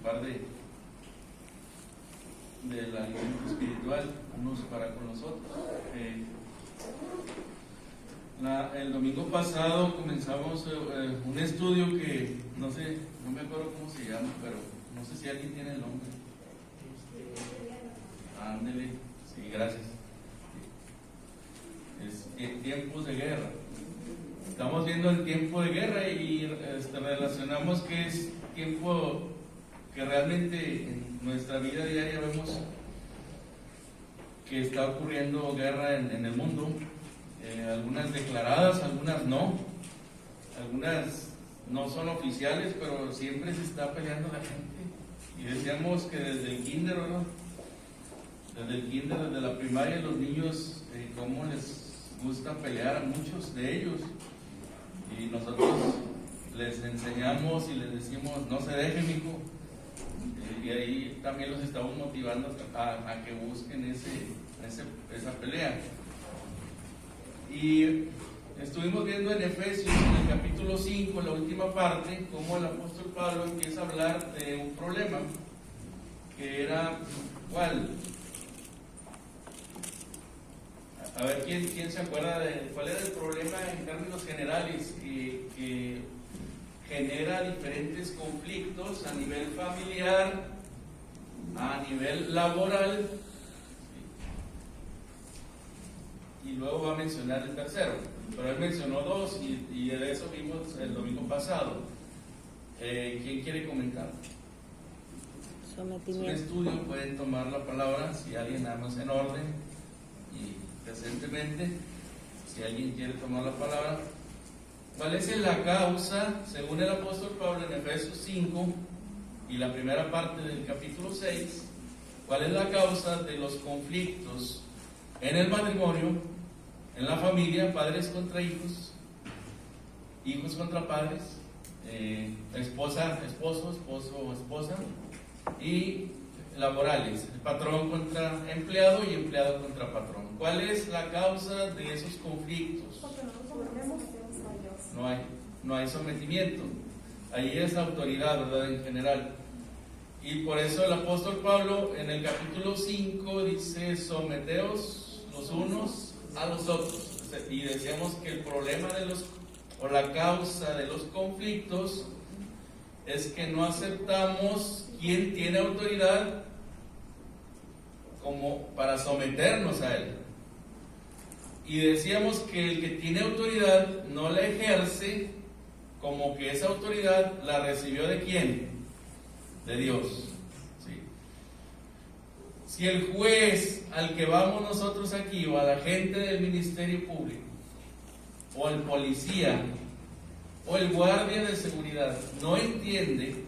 participar del alimento espiritual unos para con los otros. El domingo pasado comenzamos un estudio que no sé, no me acuerdo cómo se llama, pero no sé si alguien tiene el nombre. Ándele, sí, gracias. Es tiempos de guerra. Estamos viendo el tiempo de guerra y relacionamos que es tiempo que realmente en nuestra vida diaria vemos que está ocurriendo guerra en el mundo. Algunas declaradas, algunas no. Algunas no son oficiales, pero siempre se está peleando la gente. Y decíamos que desde el kinder, ¿no? Desde el kinder, desde la primaria, los niños, cómo les gusta pelear a muchos de ellos. Y nosotros les enseñamos y les decimos, no se dejen, hijo. Y ahí también los estamos motivando a que busquen esa pelea. Y estuvimos viendo en Efesios, en el capítulo 5, la última parte, cómo el apóstol Pablo empieza a hablar de un problema que era, ¿cuál? A ver, ¿quién se acuerda de cuál era el problema en términos generales que genera diferentes conflictos a nivel familiar, a nivel laboral? Y luego va a mencionar el tercero, pero él mencionó dos y de eso vimos el domingo pasado. ¿Quién quiere comentar? Sometimiento. Es un estudio, pueden tomar la palabra si alguien nada más en orden y decentemente, si alguien quiere tomar la palabra. ¿Cuál es la causa, según el apóstol Pablo en Efesios 5 y la primera parte del capítulo 6, cuál es la causa de los conflictos en el matrimonio, en la familia, padres contra hijos, hijos contra padres, esposa, esposo, esposo, esposa, y laborales, el patrón contra empleado y empleado contra patrón? ¿Cuál es la causa de esos conflictos? No hay sometimiento. Ahí es autoridad, ¿verdad? En general. Y por eso el apóstol Pablo en el capítulo 5 dice: someteos los unos a los otros. Y decíamos que el problema o la causa de los conflictos es que no aceptamos quién tiene autoridad como para someternos a él. Y decíamos que el que tiene autoridad no la ejerce como que esa autoridad la recibió ¿de quién? De Dios. ¿Sí? Si el juez al que vamos nosotros aquí, o a la gente del ministerio público, o el policía, o el guardia de seguridad, no entiende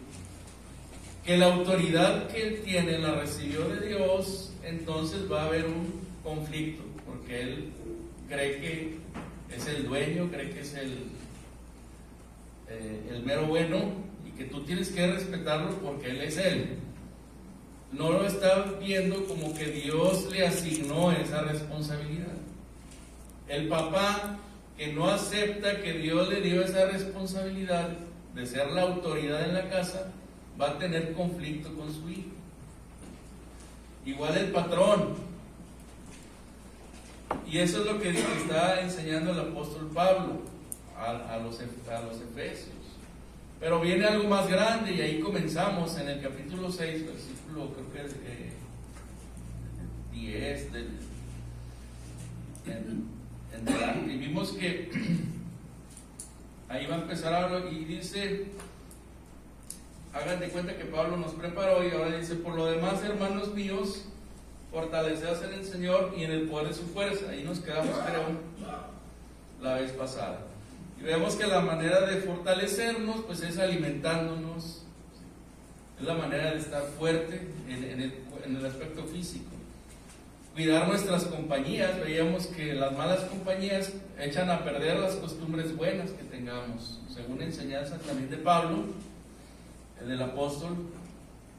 que la autoridad que él tiene la recibió de Dios, entonces va a haber un conflicto, porque él cree que es el dueño, cree que es el mero bueno, y que tú tienes que respetarlo porque él es él. No lo está viendo como que Dios le asignó esa responsabilidad. El papá que no acepta que Dios le dio esa responsabilidad de ser la autoridad en la casa, va a tener conflicto con su hijo. Igual el patrón. Y eso es lo que está enseñando el apóstol Pablo a los efesios. Pero viene algo más grande, y ahí comenzamos en el capítulo 6, versículo, creo que es 10 en delante. Y vimos que ahí va a empezar ahora, y dice, hagan de cuenta que Pablo nos preparó, y ahora dice: por lo demás, hermanos míos, fortaleceos en el Señor y en el poder de su fuerza. Ahí nos quedamos, creo, la vez pasada. Y vemos que la manera de fortalecernos, pues, es alimentándonos. Es la manera de estar fuerte en el aspecto físico. Cuidar nuestras compañías. Veíamos que las malas compañías echan a perder las costumbres buenas que tengamos, según enseñanza también de Pablo, del apóstol.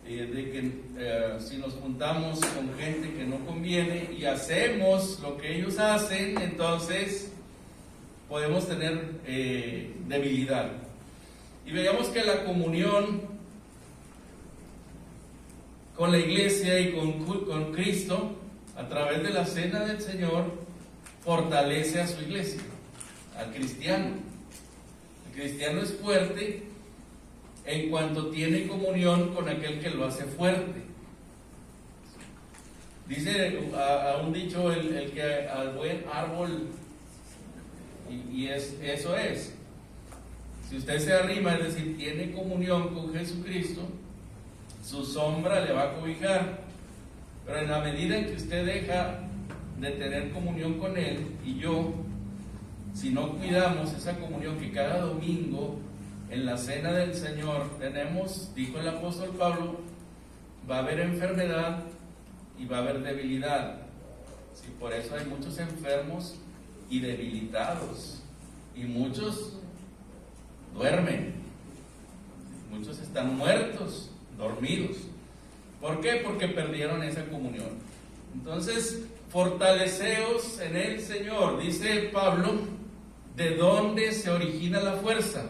De que si nos juntamos con gente que no conviene y hacemos lo que ellos hacen, entonces podemos tener debilidad. Y veíamos que la comunión con la iglesia y con Cristo, a través de la cena del Señor, fortalece a su iglesia, al cristiano. El cristiano es fuerte en cuanto tiene comunión con aquel que lo hace fuerte. Dice a un dicho el que al buen árbol, y eso es. Si usted se arrima, es decir, tiene comunión con Jesucristo, su sombra le va a cobijar. Pero en la medida en que usted deja de tener comunión con Él y yo, si no cuidamos esa comunión que cada domingo en la cena del Señor tenemos, dijo el apóstol Pablo, va a haber enfermedad y va a haber debilidad. Sí, por eso hay muchos enfermos y debilitados, y muchos duermen, muchos están muertos, dormidos. ¿Por qué? Porque perdieron esa comunión. Entonces, fortaleceos en el Señor. Dice Pablo, ¿de dónde se origina la fuerza?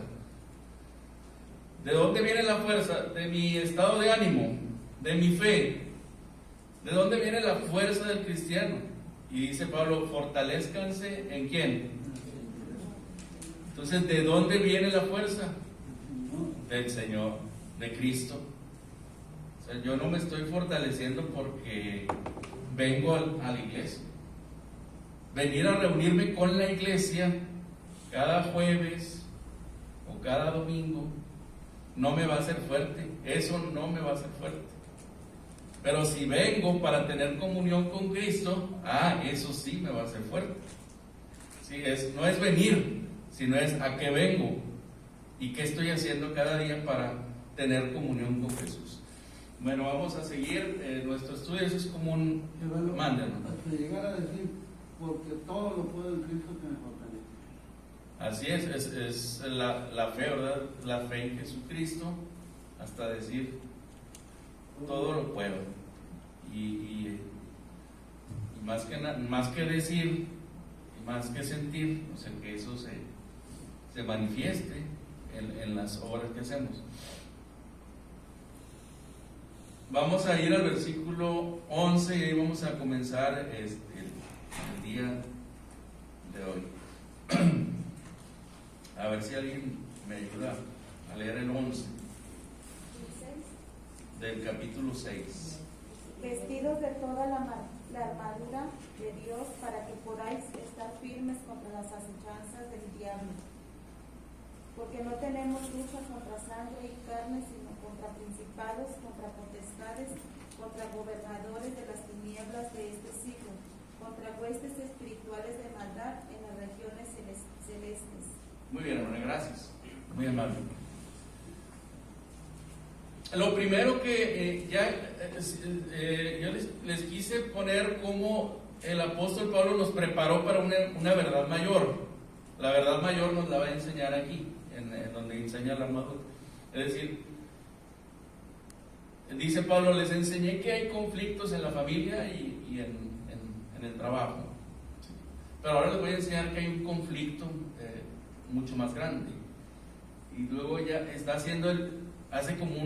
¿De dónde viene la fuerza? De mi estado de ánimo, de mi fe. ¿De dónde viene la fuerza del cristiano? Y dice Pablo, fortalezcanse ¿en quién? Entonces, ¿de dónde viene la fuerza? Del Señor, de Cristo. O sea, yo no me estoy fortaleciendo porque vengo a la iglesia. Venir a reunirme con la iglesia cada jueves o cada domingo no me va a hacer fuerte. Eso no me va a hacer fuerte. Pero si vengo para tener comunión con Cristo, eso sí me va a hacer fuerte. Sí, no es venir, sino es a qué vengo y qué estoy haciendo cada día para tener comunión con Jesús. Bueno, vamos a seguir nuestro estudio. Eso es como un mándalo. Hasta llegar a decir, porque todo lo puedo en Cristo que me fortalece. Así es la fe, ¿verdad? La fe en Jesucristo, hasta decir, todo lo puedo. Y más que decir, y más que sentir, o sea, que eso se manifieste en las obras que hacemos. Vamos a ir al versículo 11 y ahí vamos a comenzar el día de hoy. A ver si alguien me ayuda a leer el 11 del capítulo 6. Vestidos de toda la armadura de Dios para que podáis estar firmes contra las acechanzas del diablo. Porque no tenemos lucha contra sangre y carne, sino contra principados, contra potestades, contra gobernadores de las tinieblas de este siglo, contra huestes espirituales de maldad en las regiones celestes. Muy bien, hermano, gracias. Muy amable. Lo primero que yo les quise poner como el apóstol Pablo nos preparó para una verdad mayor. La verdad mayor nos la va a enseñar aquí, en donde enseña la armadura. Es decir, dice Pablo, les enseñé que hay conflictos en la familia y en el trabajo. Pero ahora les voy a enseñar que hay un conflicto mucho más grande. Y luego ya está hace como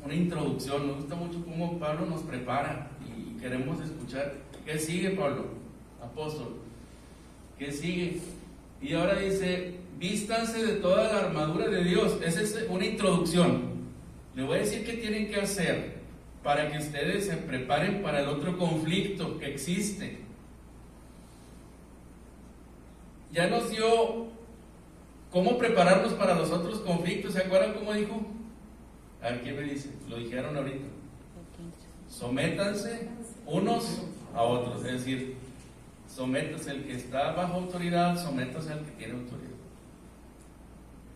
una introducción. Nos gusta mucho cómo Pablo nos prepara y queremos escuchar. ¿Qué sigue, Pablo? Apóstol. ¿Qué sigue? Y ahora dice, vístanse de toda la armadura de Dios. Esa es una introducción. Le voy a decir qué tienen que hacer para que ustedes se preparen para el otro conflicto que existe. Ya nos dio cómo prepararnos para los otros conflictos. ¿Se acuerdan cómo dijo? A ver, ¿quién me dice? Lo dijeron ahorita. Sométanse unos a otros. Es decir, sométase el que está bajo autoridad, sométase al que tiene autoridad.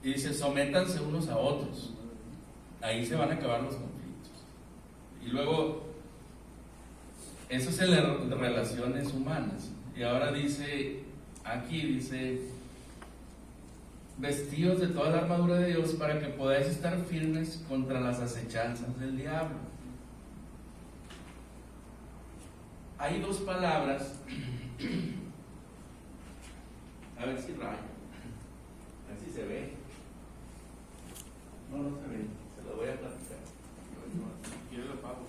Y dice, sométanse unos a otros. Ahí se van a acabar los conflictos. Y luego, eso es en las relaciones humanas. Y ahora dice, vestidos de toda la armadura de Dios para que podáis estar firmes contra las acechanzas del diablo. Hay dos palabras, a ver si raya, a ver si se ve. No se ve, se lo voy a platicar. Quiero lo pago.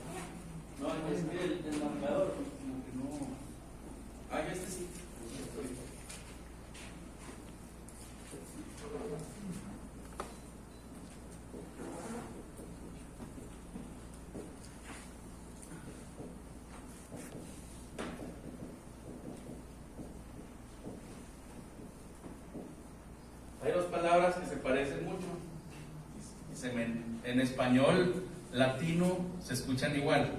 español latino se escuchan igual.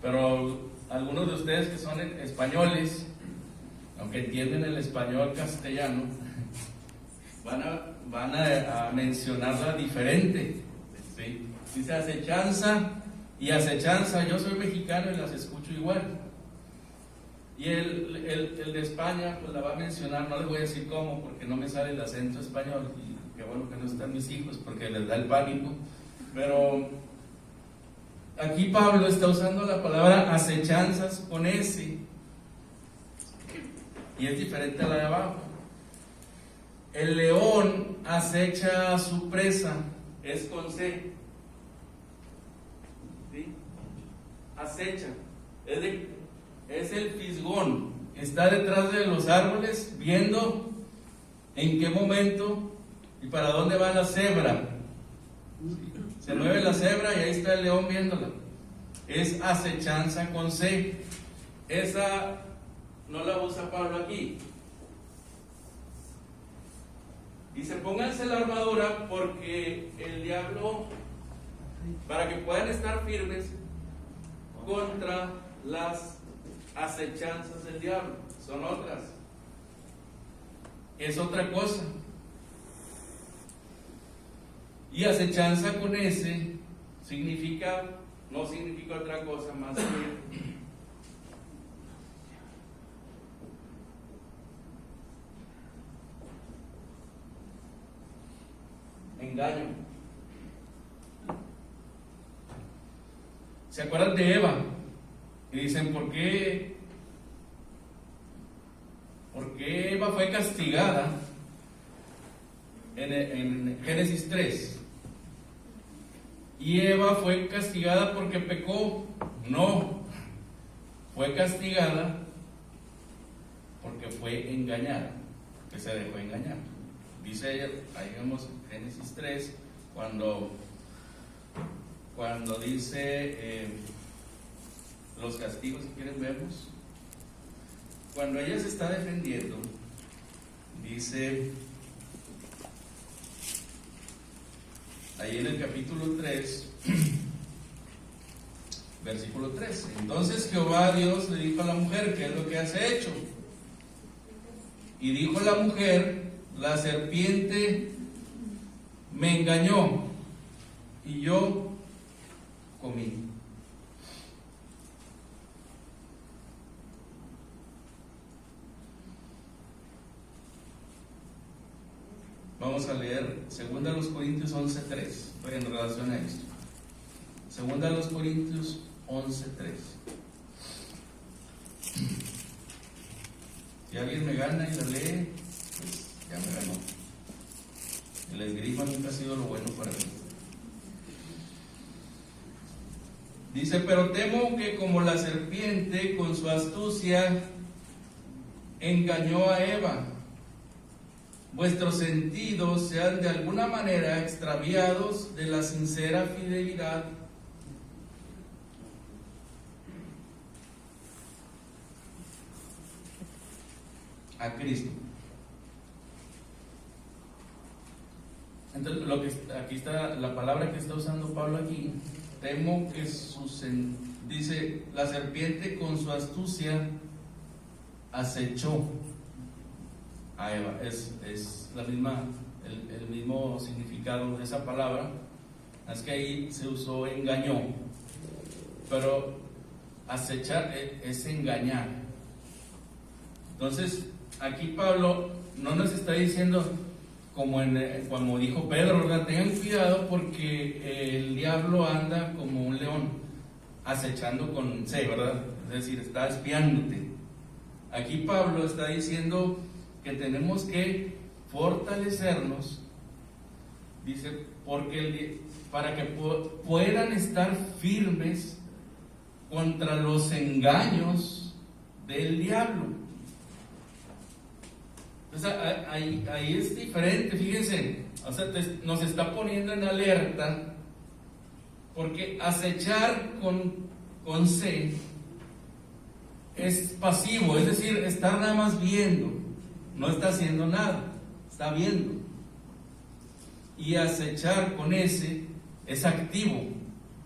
Pero algunos de ustedes que son españoles, aunque entienden el español castellano, van a mencionarla diferente. ¿Sí? Dice acechanza y acechanza. Yo soy mexicano y las escucho igual. Y el de España pues la va a mencionar, no les voy a decir cómo porque no me sale el acento español, y qué bueno que no están mis hijos porque les da el pánico. Pero aquí Pablo está usando la palabra acechanzas con S, y es diferente a la de abajo. El león acecha a su presa, es con C. ¿Sí? Acecha, es el fisgón, está detrás de los árboles viendo en qué momento y para dónde va la cebra. Se mueve la cebra y ahí está el león viéndola. Es acechanza con C. Esa no la usa Pablo aquí. Dice, pónganse la armadura porque el diablo, para que puedan estar firmes contra las acechanzas del diablo. Son otras. Es otra cosa. Y acechanza con S significa, no significa otra cosa más que engaño. ¿Se acuerdan de Eva? Y dicen, ¿por qué Eva fue castigada en Génesis 3? Y Eva fue castigada porque pecó. No, fue castigada porque fue engañada, que se dejó engañar. Dice ella, ahí vemos Génesis 3, cuando dice los castigos, si quieren vemos. Cuando ella se está defendiendo, dice ahí en el capítulo 3, versículo 13. Entonces Jehová Dios le dijo a la mujer, ¿qué es lo que has hecho? Y dijo la mujer, la serpiente me engañó y yo comí. Vamos a leer 2 Corintios 11:3 en relación a esto. 2 Corintios 11:3. Si alguien me gana y lo lee, pues ya me ganó. El esgrima nunca ha sido lo bueno para mí. Dice, pero temo que como la serpiente con su astucia engañó a Eva, vuestros sentidos sean de alguna manera extraviados de la sincera fidelidad a Cristo. Entonces, aquí está la palabra que está usando Pablo aquí. Temo que dice, la serpiente con su astucia acechó a Eva. Es la misma, el mismo significado de esa palabra. Es que ahí se usó engañó, pero acechar es engañar. Entonces aquí Pablo no nos está diciendo como dijo Pedro, ¿verdad? Tengan cuidado porque el diablo anda como un león acechando con C, ¿verdad? Es decir, está espiándote. Aquí Pablo está diciendo que tenemos que fortalecernos, dice, para que puedan estar firmes contra los engaños del diablo. Entonces ahí es diferente, fíjense, o sea, nos está poniendo en alerta, porque acechar con C es pasivo, es decir, está nada más viendo, no está haciendo nada, está viendo. Y acechar con S es activo.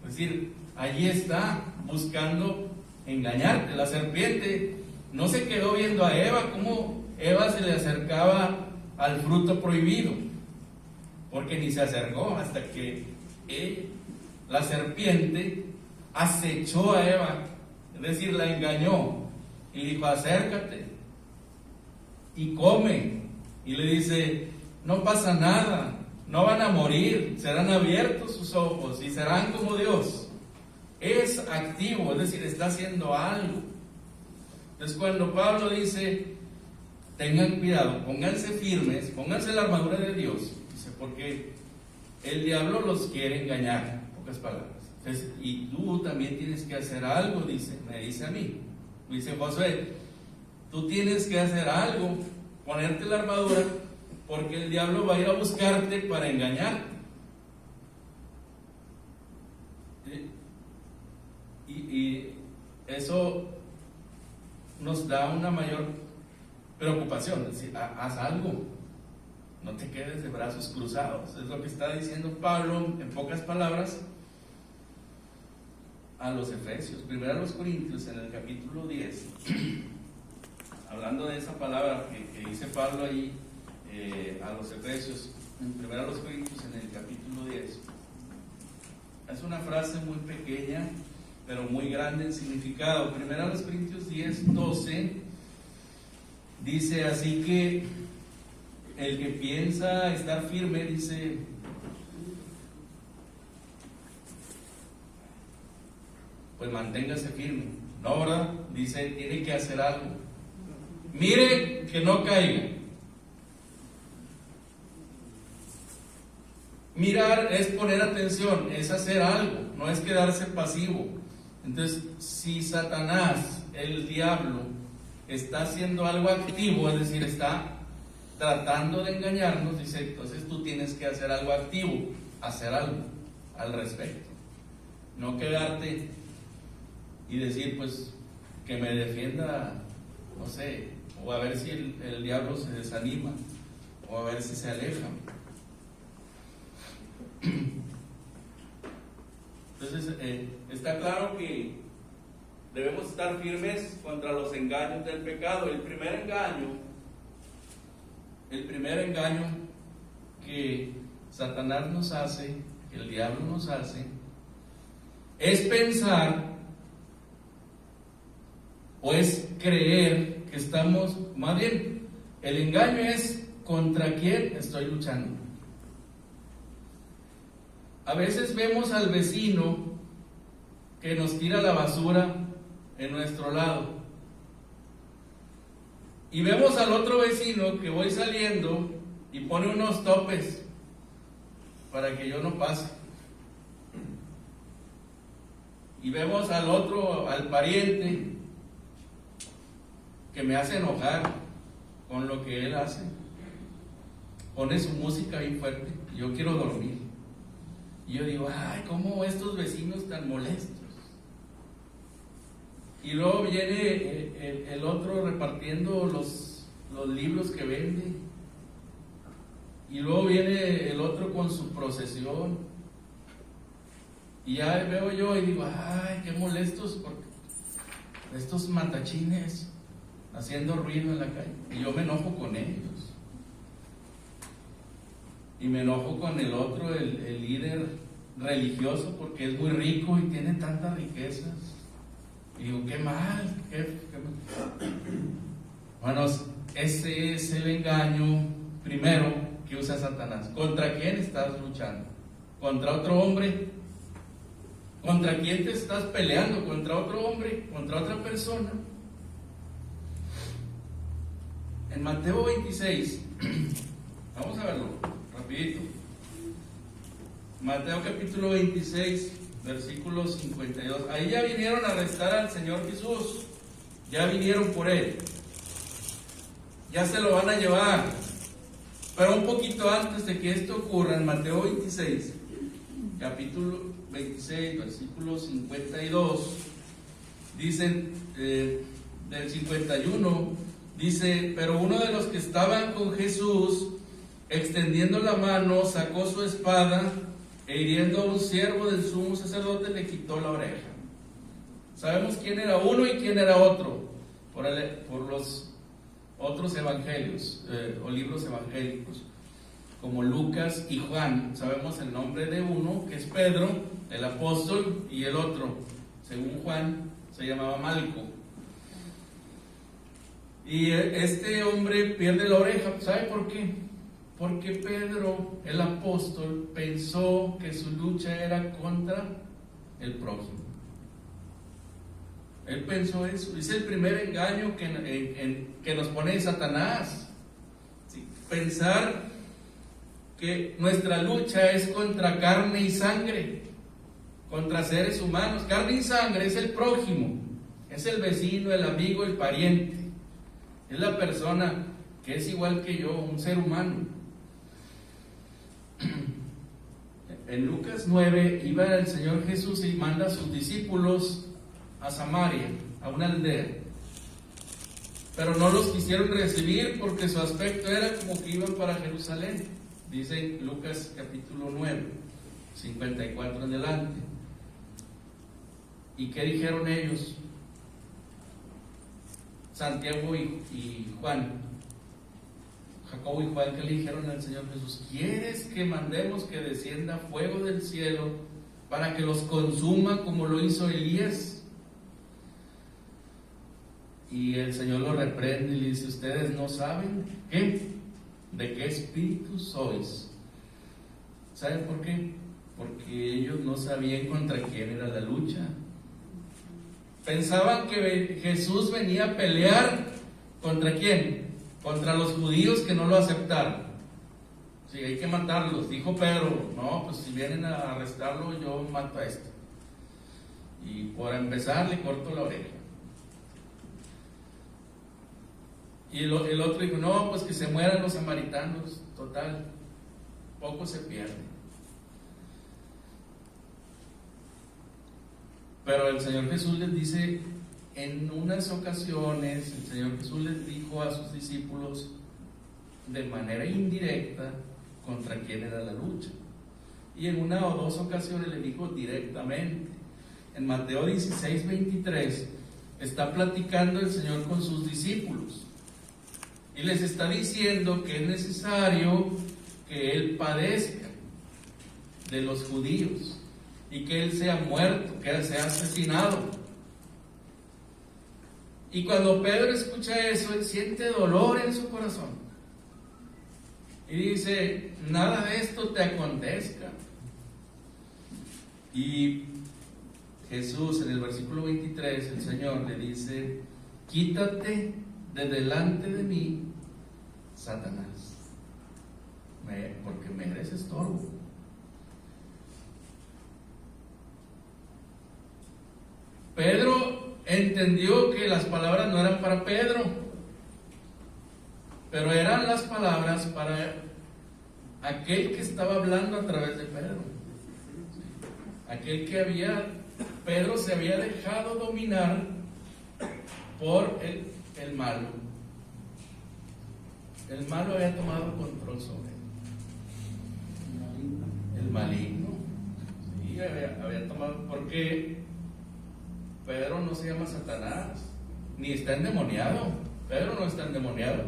Es decir, allí está buscando engañarte. La serpiente no se quedó viendo a Eva como Eva se le acercaba al fruto prohibido, porque ni se acercó hasta que la serpiente acechó a Eva, es decir, la engañó y dijo: acércate y come. Y le dice: no pasa nada, no van a morir, serán abiertos sus ojos y serán como Dios. Es activo, es decir, está haciendo algo. Entonces, cuando Pablo dice: tengan cuidado, pónganse firmes, pónganse la armadura de Dios, dice, porque el diablo los quiere engañar, en pocas palabras. Entonces, y tú también tienes que hacer algo, dice, me dice a mí. Me dice: Josué, tú tienes que hacer algo, ponerte la armadura, porque el diablo va a ir a buscarte para engañarte. Y eso nos da una mayor preocupación, es decir, haz algo, no te quedes de brazos cruzados. Es lo que está diciendo Pablo, en pocas palabras, a los Efesios. Primero a los Corintios, en el capítulo 10, hablando de esa palabra que dice Pablo ahí, a los Efesios, primero a los Corintios, en el capítulo 10. Es una frase muy pequeña, pero muy grande en significado. Primero a los Corintios 10, 12, dice: así que el que piensa estar firme, dice, pues manténgase firme. No, ¿verdad? Dice, tiene que hacer algo. Mire que no caiga. Mirar es poner atención, es hacer algo, no es quedarse pasivo. Entonces, si Satanás, el diablo, está haciendo algo activo, es decir, está tratando de engañarnos, dice, entonces tú tienes que hacer algo activo, hacer algo al respecto. No quedarte y decir, pues, que me defienda, no sé, o a ver si el diablo se desanima, o a ver si se aleja. Entonces, está claro que debemos estar firmes contra los engaños del pecado. El primer engaño que Satanás nos hace, que el diablo nos hace, es pensar o es creer que estamos, más bien, el engaño es contra quién estoy luchando. A veces vemos al vecino que nos tira la basura en nuestro lado, y vemos al otro vecino que voy saliendo y pone unos topes para que yo no pase, y vemos al otro, al pariente, que me hace enojar con lo que él hace, pone su música bien fuerte y yo quiero dormir. Y yo digo, ay, ¿cómo estos vecinos tan molestos? Y luego viene el otro repartiendo los libros que vende. Y luego viene el otro con su procesión. Y ya veo yo y digo, ay, qué molestos, porque estos matachines haciendo ruido en la calle. Y yo me enojo con ellos. Y me enojo con el otro, el líder religioso, porque es muy rico y tiene tantas riquezas. Y digo, qué mal, qué mal. Bueno, ese es el engaño primero que usa Satanás. ¿Contra quién estás luchando? ¿Contra otro hombre? ¿Contra quién te estás peleando? ¿Contra otro hombre? ¿Contra otra persona? En Mateo 26, vamos a verlo rapidito. Mateo capítulo 26, versículo 52. Ahí ya vinieron a arrestar al Señor Jesús. Ya vinieron por él. Ya se lo van a llevar. Pero un poquito antes de que esto ocurra, en Mateo 26, capítulo 26, versículo 52, dicen, del 51, dice, pero uno de los que estaban con Jesús, extendiendo la mano, sacó su espada e hiriendo a un siervo del sumo sacerdote le quitó la oreja. Sabemos quién era uno y quién era otro por los otros evangelios o libros evangélicos, como Lucas y Juan. Sabemos el nombre de uno, que es Pedro, el apóstol, y el otro, según Juan, se llamaba Malco. Y este hombre pierde la oreja. ¿Sabe por qué? Porque Pedro, el apóstol, pensó que su lucha era contra el prójimo. Él pensó eso. Es el primer engaño que nos pone Satanás. ¿Sí? Pensar que nuestra lucha es contra carne y sangre, contra seres humanos. Carne y sangre es el prójimo, es el vecino, el amigo, el pariente. Es la persona que es igual que yo, un ser humano. En Lucas 9 iba el Señor Jesús y manda a sus discípulos a Samaria, a una aldea, pero no los quisieron recibir porque su aspecto era como que iban para Jerusalén. Dice Lucas capítulo 9, 54 en adelante. ¿Y qué dijeron ellos? Santiago y Juan, Jacobo y Juan, ¿qué le dijeron al Señor Jesús? ¿Quieres que mandemos que descienda fuego del cielo para que los consuma como lo hizo Elías? Y el Señor lo reprende y le dice: ustedes no saben de qué espíritu sois. ¿Saben por qué? Porque ellos no sabían contra quién era la lucha. Pensaban que Jesús venía a pelear ¿contra quién? Contra los judíos que no lo aceptaron. Sí, hay que matarlos. Dijo Pedro: no, pues si vienen a arrestarlo, yo mato a este. Y por empezar le corto la oreja. Y el otro dijo: no, pues que se mueran los samaritanos. Total, poco se pierde. Pero el Señor Jesús les dice, en unas ocasiones, el Señor Jesús les dijo a sus discípulos de manera indirecta contra quién era la lucha. Y en una o dos ocasiones le dijo directamente. En Mateo 16, 23, está platicando el Señor con sus discípulos. Y les está diciendo que es necesario que Él padezca de los judíos y que Él sea muerto, que Él sea asesinado. Y cuando Pedro escucha eso, él siente dolor en su corazón. Y dice: nada de esto te acontezca. Y Jesús, en el versículo 23, el Señor le dice: quítate de delante de mí, Satanás, porque me eres estorbo. Pedro entendió que las palabras no eran para Pedro, pero eran las palabras para aquel que estaba hablando a través de Pedro. Aquel que Pedro se había dejado dominar por el malo. El malo había tomado control sobre él. El maligno. Sí, había tomado. Porque Pedro no se llama Satanás, ni está endemoniado. Pedro no está endemoniado.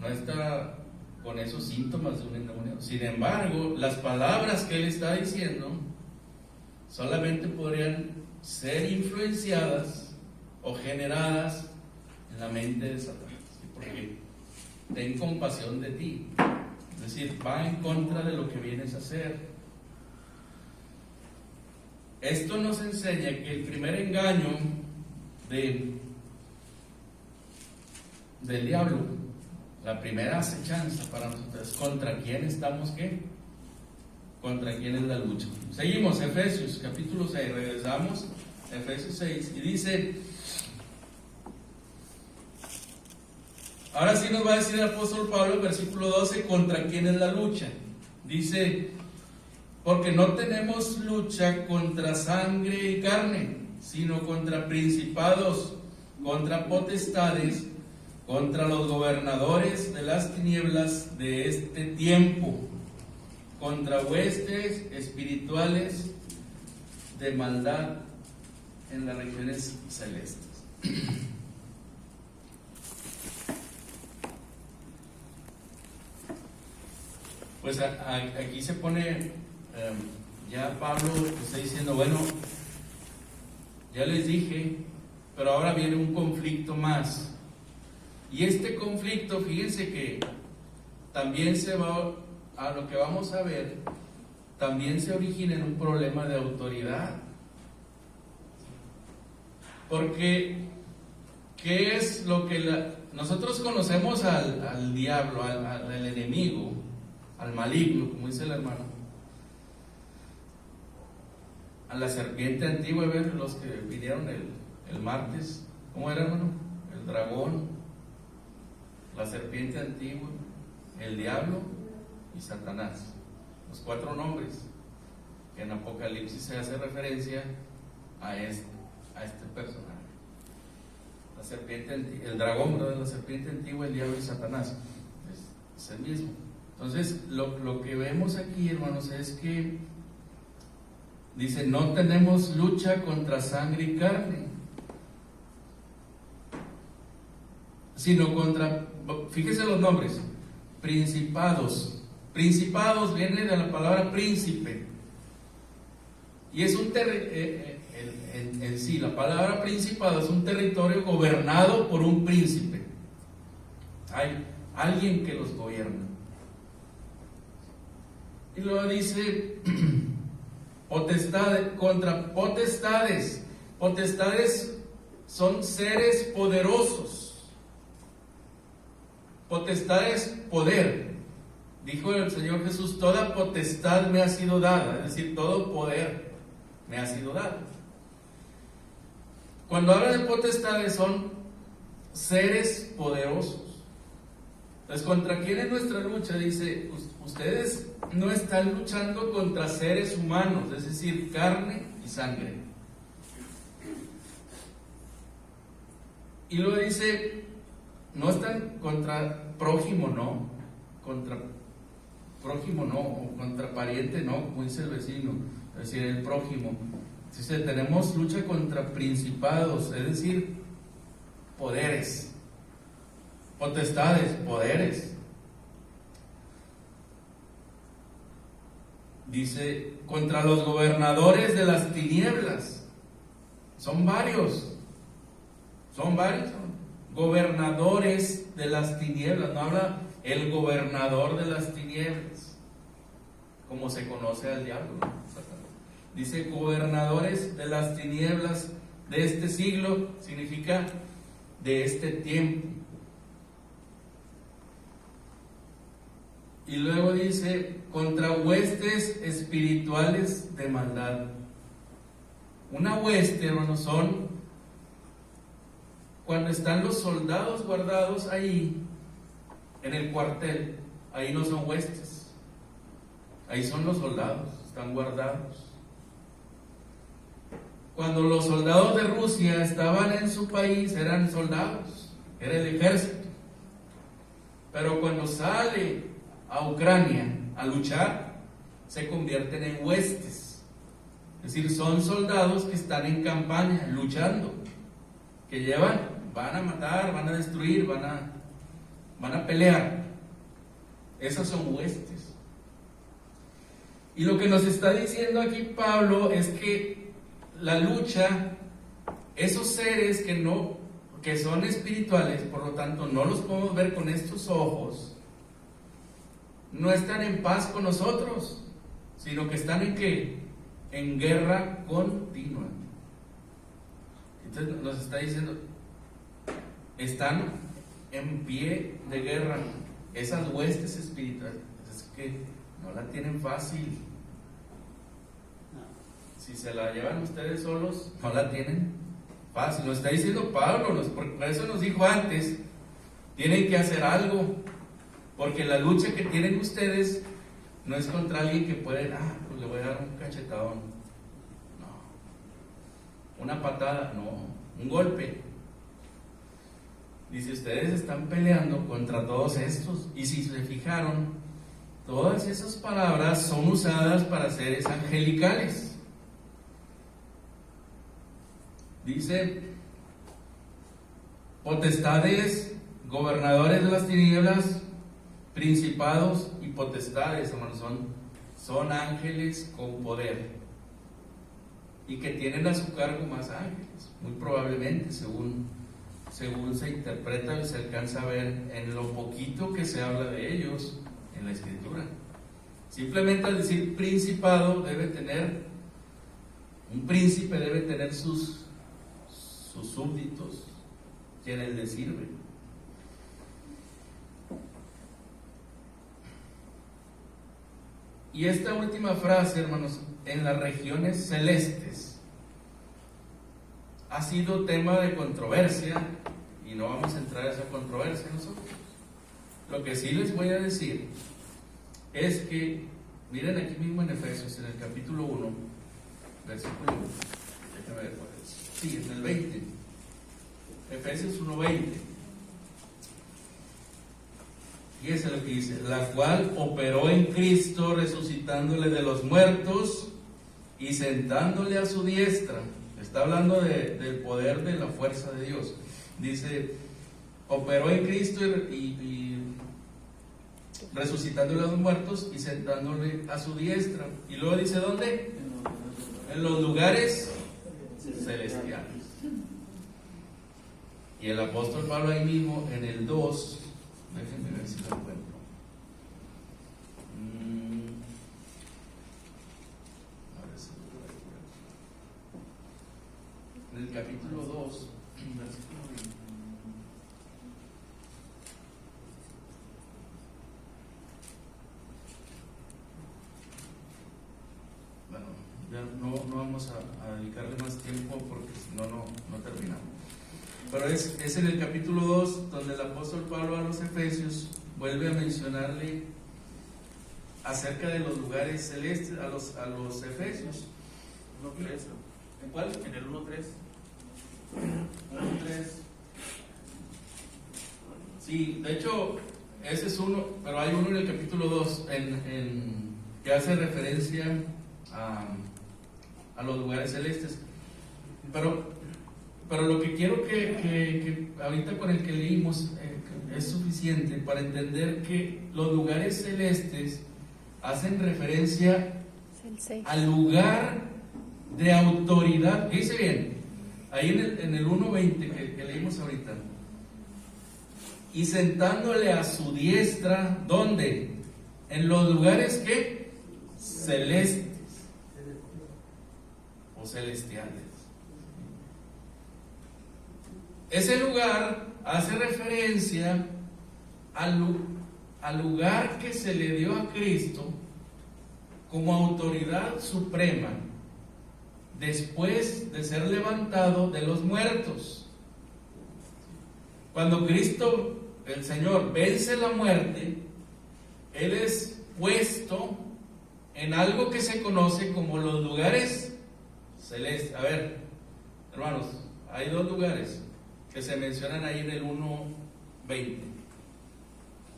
No está con esos síntomas de un endemoniado. Sin embargo, las palabras que él está diciendo solamente podrían ser influenciadas o generadas en la mente de Satanás. Porque ten compasión de ti. Es decir, va en contra de lo que vienes a hacer. Esto nos enseña que el primer engaño del diablo, la primera acechanza para nosotros, ¿contra quién estamos qué? ¿Contra quién es la lucha? Seguimos, Efesios capítulo 6, regresamos a Efesios 6 y dice, ahora sí nos va a decir el apóstol Pablo, versículo 12, ¿contra quién es la lucha? Dice: porque no tenemos lucha contra sangre y carne, sino contra principados, contra potestades, contra los gobernadores de las tinieblas de este tiempo, contra huestes espirituales de maldad en las regiones celestes. Pues aquí se pone, ya Pablo está diciendo, bueno, ya les dije, pero ahora viene un conflicto más. Y este conflicto, fíjense que también se va, a lo que vamos a ver, también se origina en un problema de autoridad. Porque, ¿qué es lo que nosotros conocemos al diablo, al enemigo, al maligno, como dice el hermano? A la serpiente antigua, ¿ven? Los que vinieron el martes, ¿cómo era, hermano? El dragón, la serpiente antigua, el diablo y Satanás. Los 4 nombres que en Apocalipsis se hace referencia a este personaje. La serpiente, el dragón, ¿verdad? La serpiente antigua, el diablo y Satanás. Es el mismo. Entonces, lo que vemos aquí, hermanos, es que dice, no tenemos lucha contra sangre y carne, sino contra, fíjese los nombres, principados. Principados viene de la palabra príncipe. Y es un en sí, la palabra principado es un territorio gobernado por un príncipe. Hay alguien que los gobierna. Y luego dice potestades, contra potestades. Potestades son seres poderosos. Potestades, poder. Dijo el Señor Jesús, toda potestad me ha sido dada, es decir, todo poder me ha sido dado. Cuando habla de potestades son seres poderosos. Entonces, ¿contra quién es nuestra lucha? Dice, ustedes no están luchando contra seres humanos, es decir, carne y sangre. Y luego dice, no están contra prójimo, no, contra prójimo no, o contra pariente no, como dice el vecino, es decir, el prójimo. Dice, tenemos lucha contra principados, es decir, poderes, potestades, poderes. Dice, contra los gobernadores de las tinieblas. Son varios, gobernadores de las tinieblas. No habla el gobernador de las tinieblas, como se conoce al diablo, ¿no? Dice gobernadores de las tinieblas de este siglo, significa de este tiempo. Y luego dice contra huestes espirituales de maldad. Una hueste, hermanos, son cuando están los soldados guardados ahí en el cuartel. Ahí no son huestes, ahí son los soldados, están guardados. Cuando los soldados de Rusia estaban en su país, eran soldados, era el ejército. Pero cuando sale a Ucrania a luchar, se convierten en huestes. Es decir, son soldados que están en campaña, luchando, que van a matar, van a destruir, van a pelear. Esas son huestes. Y lo que nos está diciendo aquí Pablo es que la lucha, esos seres que son espirituales, por lo tanto no los podemos ver con estos ojos, no están en paz con nosotros, sino que están en ¿qué? En guerra continua. Entonces nos está diciendo, están en pie de guerra, esas huestes espirituales. Es que no la tienen fácil. Si se la llevan ustedes solos, no la tienen fácil. Nos está diciendo Pablo, por eso nos dijo antes, tienen que hacer algo, porque la lucha que tienen ustedes no es contra alguien que pueden, pues le voy a dar un cachetadón, no, una patada, no, un golpe. Dice, ustedes están peleando contra todos estos. Y si se fijaron, Todas esas palabras son usadas para seres angelicales. Dice, potestades, gobernadores de las tinieblas, principados y potestades, hermanos, son ángeles con poder y que tienen a su cargo más ángeles, muy probablemente, según se interpreta y se alcanza a ver en lo poquito que se habla de ellos en la Escritura. Simplemente al decir principado, un príncipe debe tener sus súbditos, quienes le sirven. Y esta última frase, hermanos, en las regiones celestes, ha sido tema de controversia, y no vamos a entrar a esa controversia nosotros. Lo que sí les voy a decir es que, miren aquí mismo en Efesios, en el capítulo 1, versículo, déjame ver cuál es. Sí, en el 20. Efesios 1:20. Fíjense lo que dice: la cual operó en Cristo, resucitándole de los muertos y sentándole a su diestra. Está hablando del poder de la fuerza de Dios. Dice, operó en Cristo y resucitándole a los muertos y sentándole a su diestra. Y luego dice, ¿dónde? En los lugares celestiales. Y el apóstol Pablo ahí mismo en el 2, déjenme ver si lo encuentro. A ver si lo puedo ver. En el capítulo 2, versículo 20. Bueno, ya no vamos a dedicarle más tiempo porque si no, no terminamos. Pero es en el capítulo 2 donde el apóstol Pablo a los Efesios vuelve a mencionarle acerca de los lugares celestes a los Efesios. 1:3. ¿En cuál? En el 1:3. 1:3. Sí, de hecho, ese es uno, pero hay uno en el capítulo 2 que hace referencia a los lugares celestes. Pero lo que quiero que ahorita con el que leímos es suficiente para entender que los lugares celestes hacen referencia al lugar de autoridad. Dice bien, ahí en el 1:20 que leímos ahorita. Y sentándole a su diestra, ¿dónde? En los lugares que celestes o celestiales. Ese lugar hace referencia al lugar que se le dio a Cristo como autoridad suprema después de ser levantado de los muertos. Cuando Cristo, el Señor, vence la muerte, Él es puesto en algo que se conoce como los lugares celestes. A ver, hermanos, hay dos lugares que se mencionan ahí en el 1:20.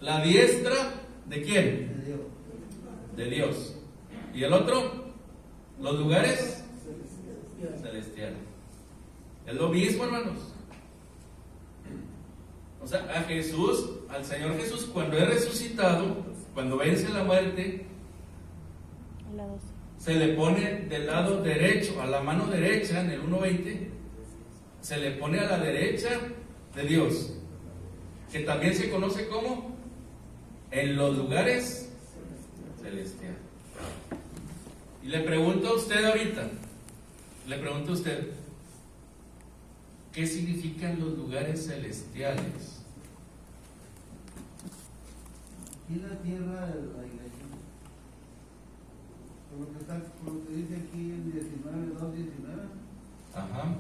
La diestra, ¿de quién? De Dios. ¿Y el otro? Los lugares celestiales. Es lo mismo, hermanos. O sea, a Jesús, al Señor Jesús, cuando es resucitado, cuando vence la muerte, se le pone del lado derecho, a la mano derecha, en el 1:20, se le pone a la derecha de Dios, que también se conoce como en los lugares celestiales. Y le pregunto a usted ahorita, ¿qué significan los lugares celestiales? Aquí en la tierra, la iglesia, por lo que dice aquí en 19:2-19. Ajá.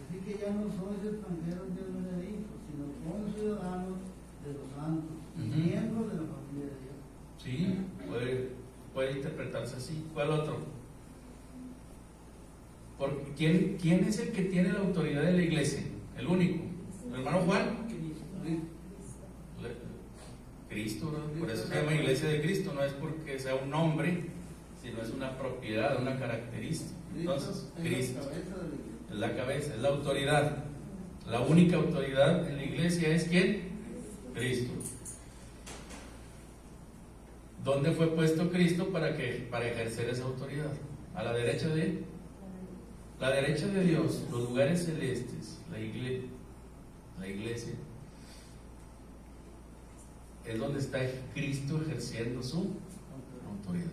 Así que ya no sois extranjeros ni heredericos, sino conciudadanos de los santos, miembros de la familia de Dios. Sí, puede interpretarse así. ¿Cuál otro? Porque ¿quién es el que tiene la autoridad de la iglesia? El único. ¿El hermano Juan? Cristo, ¿verdad? Por eso se llama Iglesia de Cristo, no es porque sea un nombre, sino es una propiedad, una característica. Entonces, Cristo es la cabeza, es la autoridad. La única autoridad en la iglesia es ¿quién? Cristo. ¿Dónde fue puesto Cristo para ejercer esa autoridad? A la derecha de Él. La derecha de Dios, los lugares celestes, la iglesia, es donde está Cristo ejerciendo su autoridad.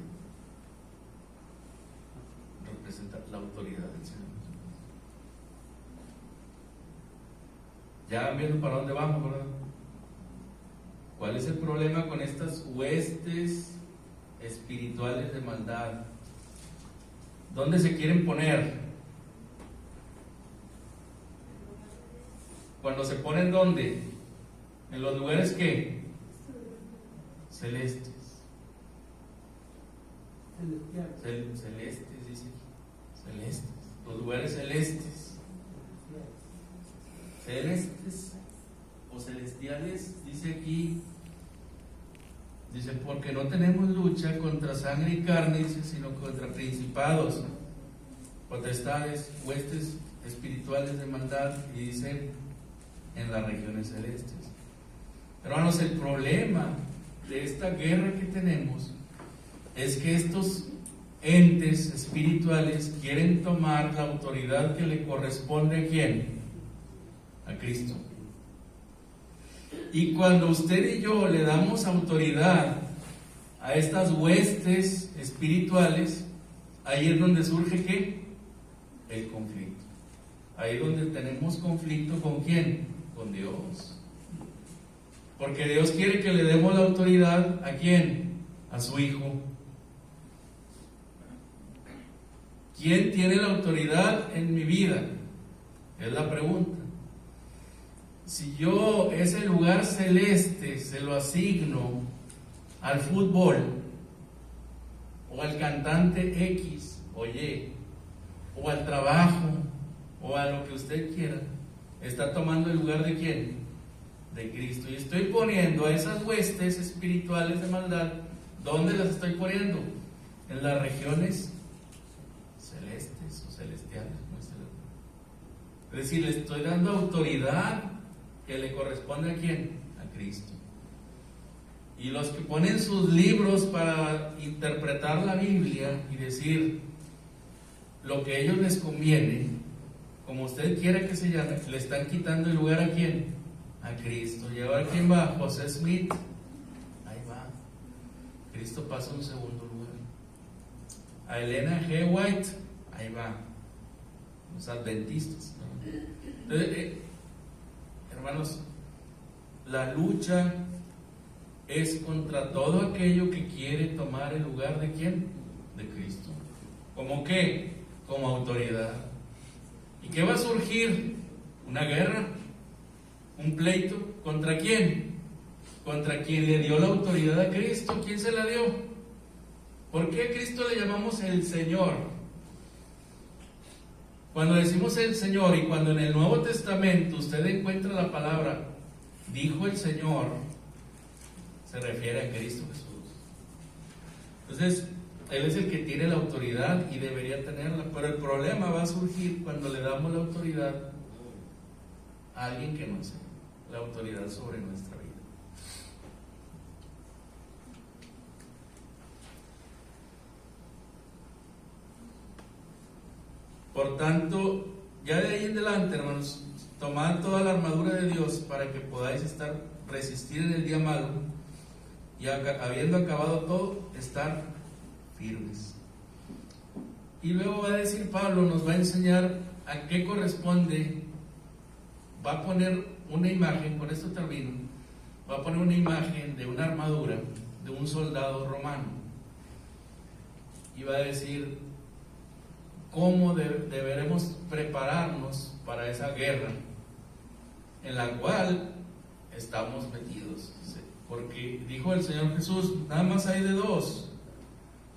Representa la autoridad del Señor. Ya van viendo para dónde vamos, ¿verdad? ¿Cuál es el problema con estas huestes espirituales de maldad? ¿Dónde se quieren poner? Cuando se ponen, ¿dónde? En los lugares ¿qué? Celestes. Celestes, dice aquí. Celestes. Los lugares celestes. Celestes o celestiales, dice aquí. Dice, porque no tenemos lucha contra sangre y carne, dice, sino contra principados, potestades, huestes espirituales de maldad, y dice, en las regiones celestes. Hermanos, el problema de esta guerra que tenemos es que estos entes espirituales quieren tomar la autoridad que le corresponde ¿a quién? A Cristo. Y cuando usted y yo le damos autoridad a estas huestes espirituales, ahí es donde surge ¿qué? El conflicto. Ahí es donde tenemos conflicto ¿con quién? Con Dios. Porque Dios quiere que le demos la autoridad ¿a quién? A su Hijo. ¿Quién tiene la autoridad en mi vida? Es la pregunta. Si yo ese lugar celeste se lo asigno al fútbol o al cantante X o Y o al trabajo o a lo que usted quiera, está tomando el lugar ¿de quién? De Cristo. Y estoy poniendo a esas huestes espirituales de maldad, ¿dónde las estoy poniendo? En las regiones celestes o celestiales. Es decir, le estoy dando autoridad que le corresponde ¿a quién? A Cristo. Y los que ponen sus libros para interpretar la Biblia y decir lo que a ellos les conviene, como usted quiera que se llame, le están quitando el lugar ¿a quién? A Cristo. ¿Y ahora quién va? José Smith. Ahí va. Cristo pasa a un segundo lugar. A Elena G. White. Ahí va. Los adventistas, ¿no? Entonces, hermanos, la lucha es contra todo aquello que quiere tomar el lugar ¿de quién? De Cristo. ¿Cómo qué? Como autoridad. ¿Y qué va a surgir? Una guerra, un pleito. ¿Contra quién? Contra quien le dio la autoridad a Cristo. ¿Quién se la dio? ¿Por qué a Cristo le llamamos el Señor? Cuando decimos el Señor y cuando en el Nuevo Testamento usted encuentra la palabra dijo el Señor, se refiere a Cristo Jesús. Entonces, Él es el que tiene la autoridad y debería tenerla, pero el problema va a surgir cuando le damos la autoridad a alguien que no es la autoridad sobre nuestra vida. Por tanto, ya de ahí en adelante, hermanos, tomad toda la armadura de Dios para que podáis resistir en el día malo y habiendo acabado todo, estar firmes. Y luego va a decir Pablo, nos va a enseñar a qué corresponde, va a poner una imagen, con esto termino, va a poner una imagen de una armadura de un soldado romano y va a decir cómo deberemos prepararnos para esa guerra en la cual estamos metidos. Porque dijo el Señor Jesús, nada más hay de dos,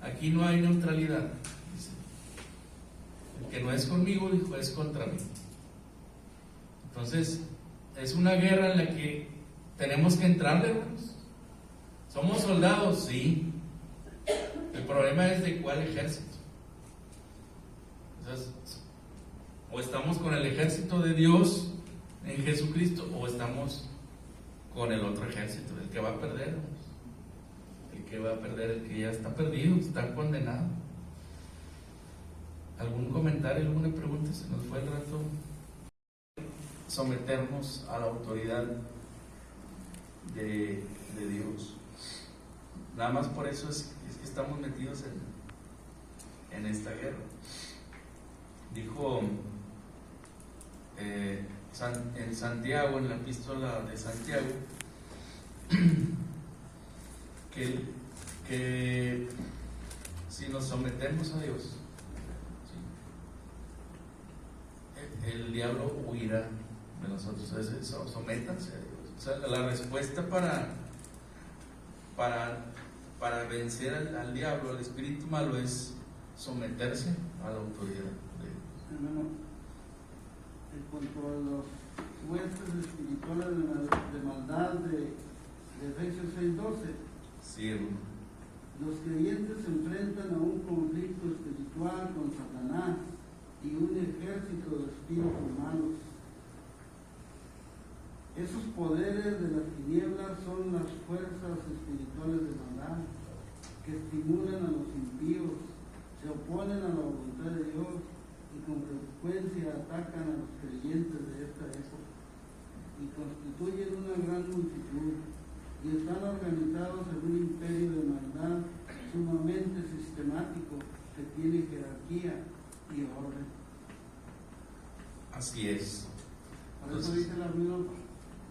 aquí no hay neutralidad. Dice, el que no es conmigo, dijo, es contra mí. Entonces, es una guerra en la que tenemos que entrar, hermanos. ¿Somos soldados? Sí. El problema es de cuál ejército. Entonces, o estamos con el ejército de Dios en Jesucristo, o estamos con el otro ejército, el que va a perder, el que va a perder, el que ya está perdido, está condenado. ¿Algún comentario, alguna pregunta? Se nos fue el rato. Someternos a la autoridad de Dios. Nada más por eso es que estamos metidos en esta guerra. Dijo en Santiago, en la epístola de Santiago, que si nos sometemos a Dios, ¿sí?, el diablo huirá de nosotros. Sométanse a Dios. O sea, la respuesta para vencer al diablo, al espíritu malo, es someterse a la autoridad de Dios. Hermano, en cuanto a los huestes espirituales de maldad de Efesios 6:12, Sí, hermano. los creyentes se enfrentan a un conflicto espiritual con Satanás y un ejército de espíritus malos. Esos poderes de las tinieblas son las fuerzas espirituales de maldad que estimulan a los impíos, se oponen a la voluntad de Dios y con frecuencia atacan a los creyentes de esta época y constituyen una gran multitud y están organizados en un imperio de maldad sumamente sistemático que tiene jerarquía y orden. Así es. Por eso dice la misma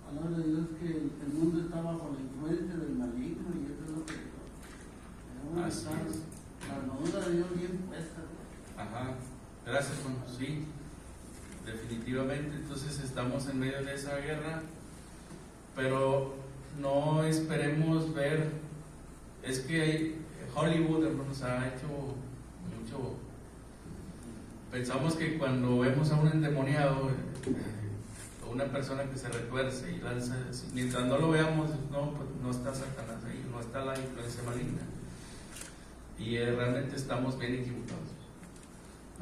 palabra de Dios que el mundo está bajo la influencia del maligno, y eso es lo que debemos Así estar, es. la armadura de Dios bien puesta. Ajá, gracias, Juan. Sí, definitivamente. Entonces estamos en medio de esa guerra, pero no esperemos ver. Es que Hollywood, hermanos, ha hecho mucho. Pensamos que cuando vemos a un endemoniado, una persona que se retuerce y lanza, mientras no lo veamos, no, pues no está Satanás ahí, no está la influencia maligna. Y realmente estamos bien equivocados.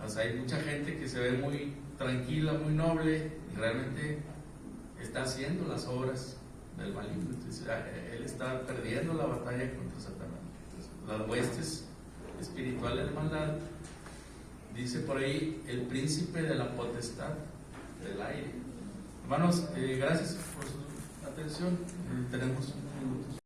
O sea, hay mucha gente que se ve muy tranquila, muy noble, y realmente está haciendo las obras del maligno. Entonces, él está perdiendo la batalla contra Satanás. Entonces, las huestes espirituales de maldad, dice por ahí, el príncipe de la potestad del aire. Hermanos, gracias por su atención. Tenemos un minuto.